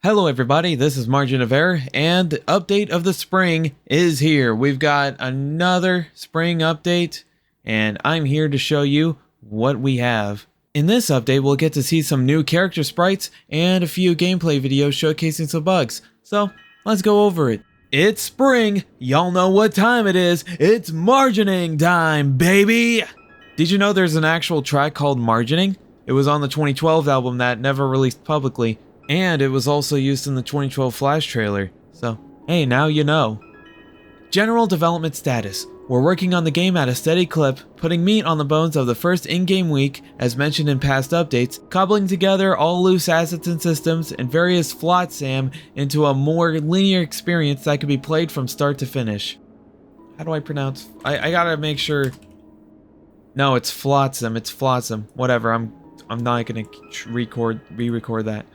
Hello everybody, this is Margin of Error, and the update of the spring is here. We've got another spring update, and I'm here to show you what we have. In this update, we'll get to see some new character sprites and a few gameplay videos showcasing some bugs. So, let's go over it. It's spring, y'all know what time it is. It's margining time, baby! Did you know there's an actual track called Margining? It was on the 2012 album that never released publicly. And it was also used in the 2012 Flash trailer, so hey, now you know. General development status. We're working on the game at a steady clip, putting meat on the bones of the first in-game week, as mentioned in past updates, cobbling together all loose assets and systems, and various flotsam into a more linear experience that can be played from start to finish. How do I pronounce? I gotta make sure. No, it's flotsam, whatever, I'm not gonna re-record that.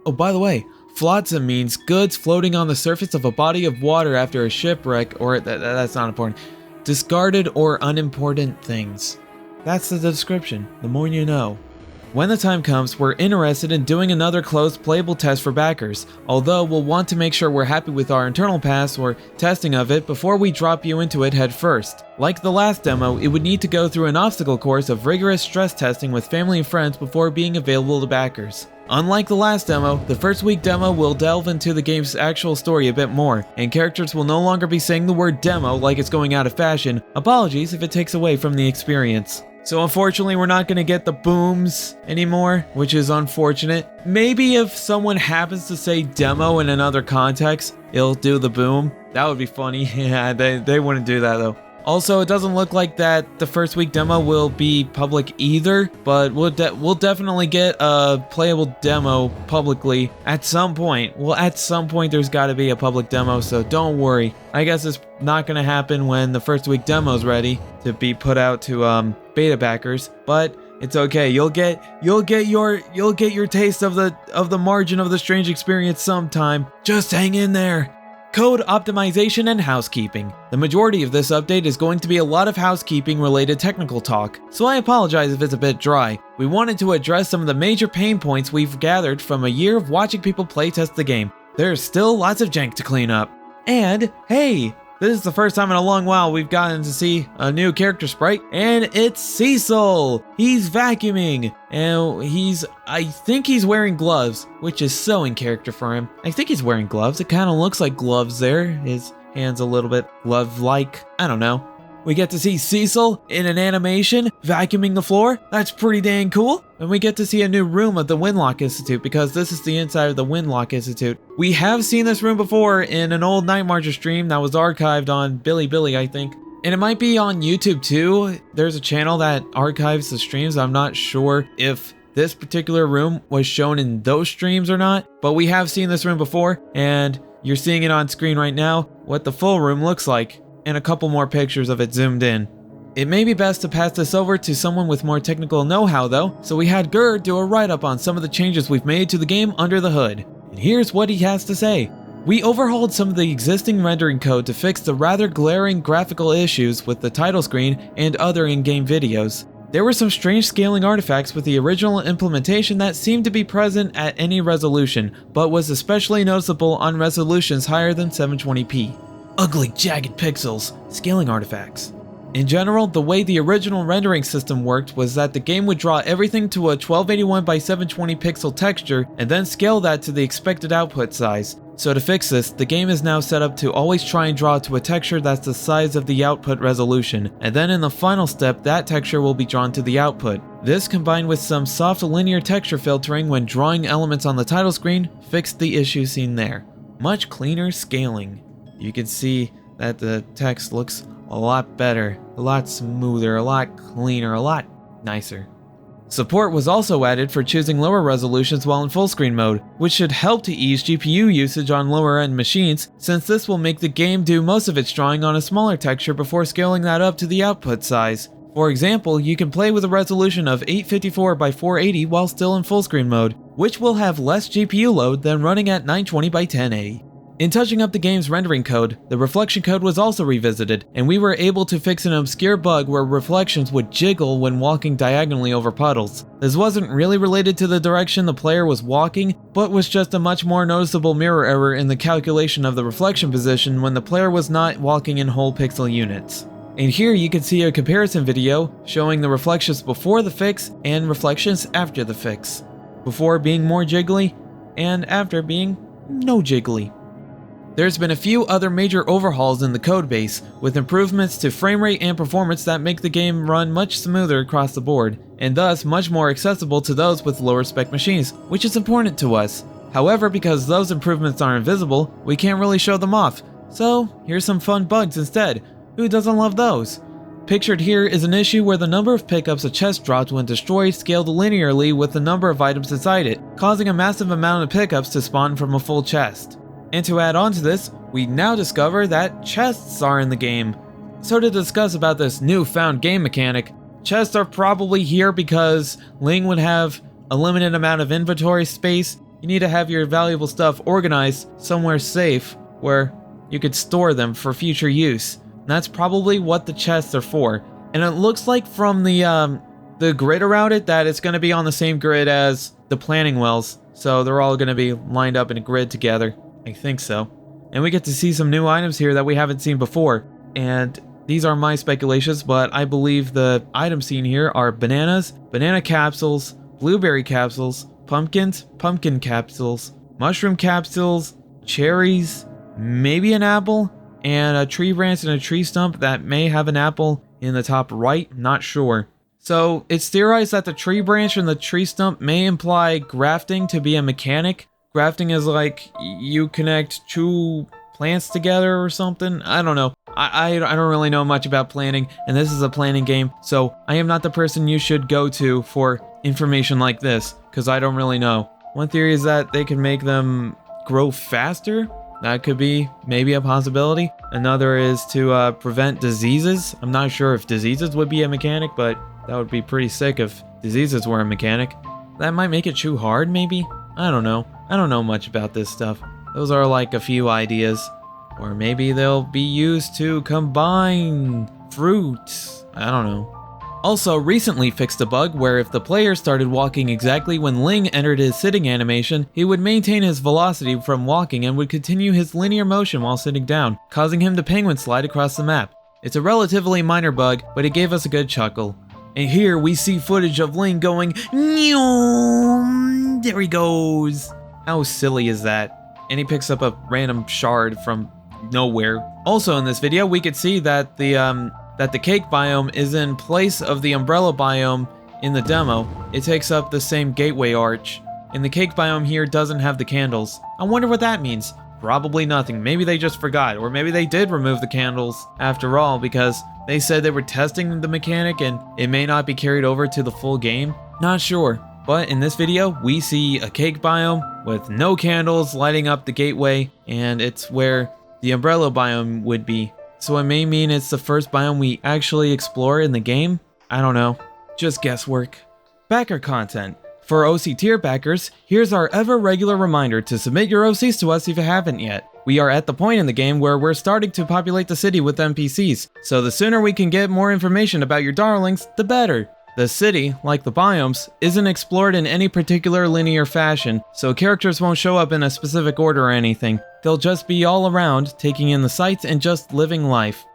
Oh, by the way, flotsam means goods floating on the surface of a body of water after a shipwreck, or that's not important. Discarded or unimportant things. That's the description, the more you know. When the time comes, we're interested in doing another closed playable test for backers, although we'll want to make sure we're happy with our internal pass or testing of it before we drop you into it head first. Like the last demo, it would need to go through an obstacle course of rigorous stress testing with family and friends before being available to backers. Unlike the last demo, the first week demo will delve into the game's actual story a bit more, and characters will no longer be saying the word demo like it's going out of fashion. Apologies if it takes away from the experience. So unfortunately, we're not going to get the booms anymore, which is unfortunate. Maybe if someone happens to say demo in another context, it'll do the boom. That would be funny. Yeah, they wouldn't do that though. Also, it doesn't look like that the first week demo will be public either, but we'll definitely get a playable demo publicly at some point. Well, at some point there's got to be a public demo, so don't worry. I guess it's not going to happen when the first week demo's ready to be put out to beta backers, but it's okay. You'll get your taste of the margin of the strange experience sometime. Just hang in there. Code optimization and housekeeping. The majority of this update is going to be a lot of housekeeping related technical talk, so I apologize if it's a bit dry. We wanted to address some of the major pain points we've gathered from a year of watching people playtest the game. There's still lots of jank to clean up. And hey, this is the first time in a long while we've gotten to see a new character sprite, and it's Cecil! He's vacuuming, and I think he's wearing gloves, which is so in character for him. I think he's wearing gloves. It kind of looks like gloves there. His hands a little bit glove-like. I don't know. We get to see Cecil in an animation vacuuming the floor. That's pretty dang cool. And we get to see a new room of the Windlock Institute, because this is the inside of the Windlock Institute. We have seen this room before in an old Night Marcher stream that was archived on Bilibili, I think. And it might be on YouTube too. There's a channel that archives the streams. I'm not sure if this particular room was shown in those streams or not, but we have seen this room before, and you're seeing it on screen right now, what the full room looks like, and a couple more pictures of it zoomed in. It may be best to pass this over to someone with more technical know-how though, so we had Gerd do a write-up on some of the changes we've made to the game under the hood. And here's what he has to say. We overhauled some of the existing rendering code to fix the rather glaring graphical issues with the title screen and other in-game videos. There were some strange scaling artifacts with the original implementation that seemed to be present at any resolution, but was especially noticeable on resolutions higher than 720p. Ugly, jagged pixels, scaling artifacts. In general, the way the original rendering system worked was that the game would draw everything to a 1281 by 720 pixel texture and then scale that to the expected output size. So to fix this, the game is now set up to always try and draw to a texture that's the size of the output resolution, and then in the final step, that texture will be drawn to the output. This, combined with some soft linear texture filtering when drawing elements on the title screen, fixed the issue seen there. Much cleaner scaling. You can see that the text looks a lot better, a lot smoother, a lot cleaner, a lot nicer. Support was also added for choosing lower resolutions while in full screen mode, which should help to ease GPU usage on lower end machines, since this will make the game do most of its drawing on a smaller texture before scaling that up to the output size. For example, you can play with a resolution of 854 by 480 while still in full screen mode, which will have less GPU load than running at 920 by 1080. In touching up the game's rendering code, the reflection code was also revisited, and we were able to fix an obscure bug where reflections would jiggle when walking diagonally over puddles. This wasn't really related to the direction the player was walking, but was just a much more noticeable mirror error in the calculation of the reflection position when the player was not walking in whole pixel units. And here you can see a comparison video showing the reflections before the fix and reflections after the fix. Before being more jiggly, and after being no jiggly. There's been a few other major overhauls in the codebase, with improvements to frame rate and performance that make the game run much smoother across the board, and thus much more accessible to those with lower spec machines, which is important to us. However, because those improvements are invisible, we can't really show them off, so here's some fun bugs instead. Who doesn't love those? Pictured here is an issue where the number of pickups a chest dropped when destroyed scaled linearly with the number of items inside it, causing a massive amount of pickups to spawn from a full chest. And to add on to this, we now discover that chests are in the game. So to discuss about this newfound game mechanic, chests are probably here because Ling would have a limited amount of inventory space. You need to have your valuable stuff organized somewhere safe where you could store them for future use. And that's probably what the chests are for. And it looks like from the grid around it that it's going to be on the same grid as the planning wells. So they're all going to be lined up in a grid together. I think so. And we get to see some new items here that we haven't seen before. And these are my speculations, but I believe the items seen here are bananas, banana capsules, blueberry capsules, pumpkins, pumpkin capsules, mushroom capsules, cherries, maybe an apple, and a tree branch and a tree stump that may have an apple in the top right, not sure. So it's theorized that the tree branch and the tree stump may imply grafting to be a mechanic. Grafting is like you connect two plants together or something. I don't know. I don't really know much about planning, and this is a planning game, so I am not the person you should go to for information like this, because I don't really know. One theory is that they can make them grow faster. That could be maybe a possibility. Another is to prevent diseases. I'm not sure if diseases would be a mechanic, but that would be pretty sick if diseases were a mechanic. That might make it too hard, maybe? I don't know. I don't know much about this stuff. Those are like a few ideas. Or maybe they'll be used to combine fruits. I don't know. Also recently fixed a bug where if the player started walking exactly when Ling entered his sitting animation, he would maintain his velocity from walking and would continue his linear motion while sitting down, causing him to penguin slide across the map. It's a relatively minor bug, but it gave us a good chuckle. And here we see footage of Ling going, "Nyom," there he goes. How silly is that? And he picks up a random shard from nowhere. Also in this video, we could see that the cake biome is in place of the umbrella biome in the demo. It takes up the same gateway arch. And the cake biome here doesn't have the candles. I wonder what that means. Probably nothing. Maybe they just forgot, or maybe they did remove the candles after all because they said they were testing the mechanic and it may not be carried over to the full game. Not sure. But in this video, we see a cake biome with no candles lighting up the gateway, and it's where the umbrella biome would be. So it may mean it's the first biome we actually explore in the game? I don't know. Just guesswork. Backer content. For OC tier backers, here's our ever regular reminder to submit your OCs to us if you haven't yet. We are at the point in the game where we're starting to populate the city with NPCs, so the sooner we can get more information about your darlings, the better. The city, like the biomes, isn't explored in any particular linear fashion, so characters won't show up in a specific order or anything. They'll just be all around, taking in the sights and just living life.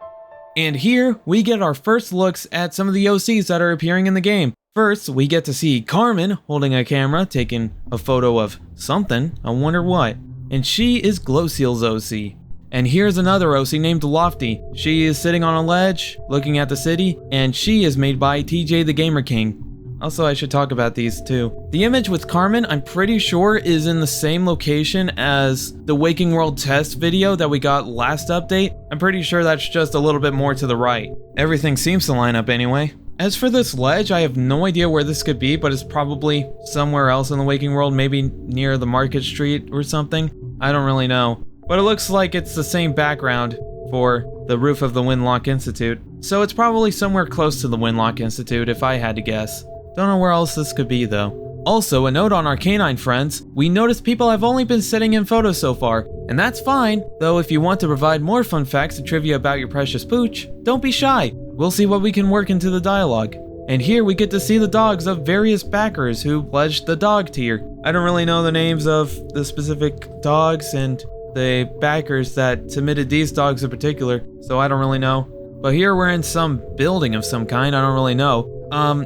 And here, we get our first looks at some of the OCs that are appearing in the game. First, we get to see Carmen holding a camera, taking a photo of something, I wonder what. And she is Glowseal's OC. And here's another OC named Lofty. She is sitting on a ledge, looking at the city, and she is made by TJ the Gamer King. Also, I should talk about these too. The image with Carmen, I'm pretty sure is in the same location as the Waking World test video that we got last update. I'm pretty sure that's just a little bit more to the right. Everything seems to line up anyway. As for this ledge, I have no idea where this could be, but it's probably somewhere else in the Waking World, maybe near the Market Street or something. I don't really know. But it looks like it's the same background for the roof of the Windlock Institute. So it's probably somewhere close to the Windlock Institute if I had to guess. Don't know where else this could be though. Also, a note on our canine friends, we noticed people have only been sitting in photos so far, and that's fine, though if you want to provide more fun facts and trivia about your precious pooch, don't be shy, we'll see what we can work into the dialogue. And here we get to see the dogs of various backers who pledged the dog tier. I don't really know the names of the specific dogs and the backers that submitted these dogs in particular, so I don't really know. But here we're in some building of some kind, I don't really know.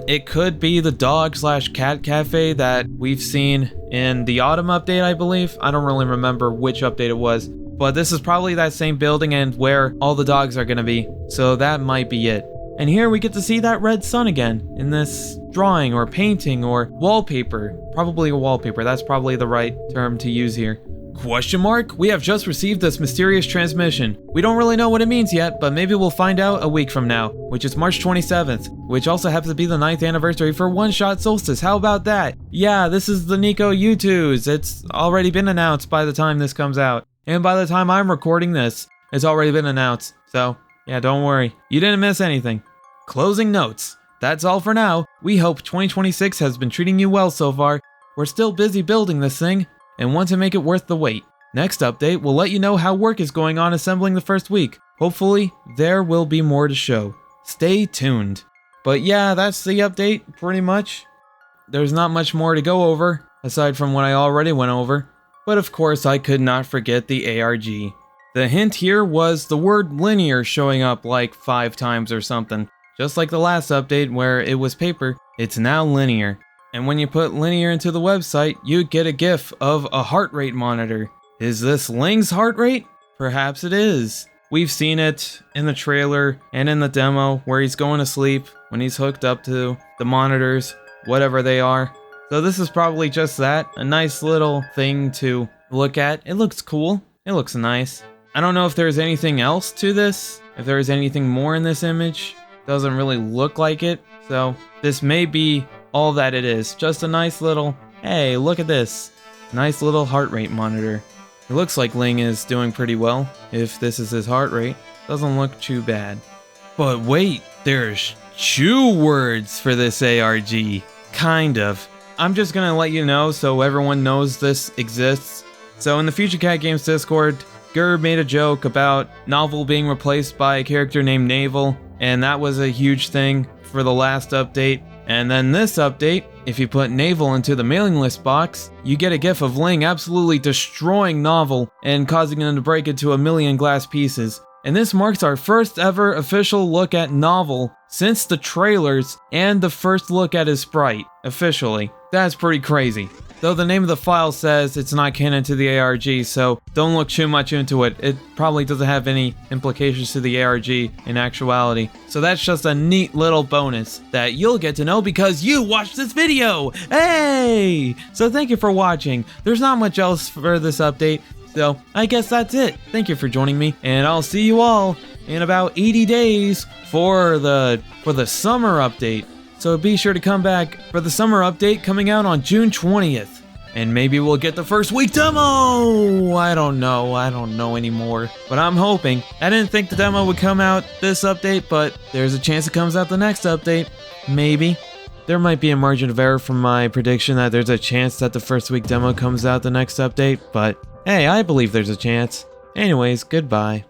It could be the dog/cat cafe that we've seen in the autumn update, I believe. I don't really remember which update it was, but this is probably that same building and where all the dogs are gonna be, so that might be it. And here we get to see that red sun again in this drawing or painting or wallpaper. Probably a wallpaper, that's probably the right term to use here. Question mark? We have just received this mysterious transmission. We don't really know what it means yet, but maybe we'll find out a week from now, which is March 27th, which also happens to be the 9th anniversary for One Shot Solstice. How about that? Yeah, this is the Nico U2s. It's already been announced by the time this comes out. And by the time I'm recording this, it's already been announced. So, yeah, don't worry. You didn't miss anything. Closing notes. That's all for now. We hope 2026 has been treating you well so far. We're still busy building this thing and want to make it worth the wait. Next update, we'll let you know how work is going on assembling the first week. Hopefully, there will be more to show. Stay tuned. But yeah, that's the update, pretty much. There's not much more to go over, aside from what I already went over. But of course, I could not forget the ARG. The hint here was the word linear showing up like 5 times or something. Just like the last update where it was paper, it's now linear. And when you put linear into the website, you get a GIF of a heart rate monitor. Is this Ling's heart rate? Perhaps it is. We've seen it in the trailer and in the demo where he's going to sleep when he's hooked up to the monitors, whatever they are. So this is probably just that, a nice little thing to look at. It looks cool. It looks nice. I don't know if there's anything else to this, if there's anything more in this image. Doesn't really look like it. So this may be all that it is, just a nice little, hey, look at this, nice little heart rate monitor. It looks like Ling is doing pretty well, if this is his heart rate. Doesn't look too bad. But wait, there's 2 words for this ARG. Kind of. I'm just gonna let you know so everyone knows this exists. So in the Future Cat Games Discord, Gerb made a joke about Novel being replaced by a character named Navel, and that was a huge thing for the last update. And then this update, if you put Navel into the mailing list box, you get a GIF of Ling absolutely destroying Novel and causing him to break into a million glass pieces. And this marks our first ever official look at Novel since the trailers and the first look at his sprite, officially. That's pretty crazy. Though the name of the file says it's not canon to the ARG, so don't look too much into it. It probably doesn't have any implications to the ARG in actuality. So that's just a neat little bonus that you'll get to know because you watched this video! Hey! So thank you for watching. There's not much else for this update, so I guess that's it. Thank you for joining me, and I'll see you all in about 80 days for the summer update. So be sure to come back for the summer update coming out on June 20th. And maybe we'll get the first week demo! I don't know anymore. But I'm hoping. I didn't think the demo would come out this update, but there's a chance it comes out the next update. Maybe. There might be a margin of error from my prediction that there's a chance that the first week demo comes out the next update, but hey, I believe there's a chance. Anyways, goodbye.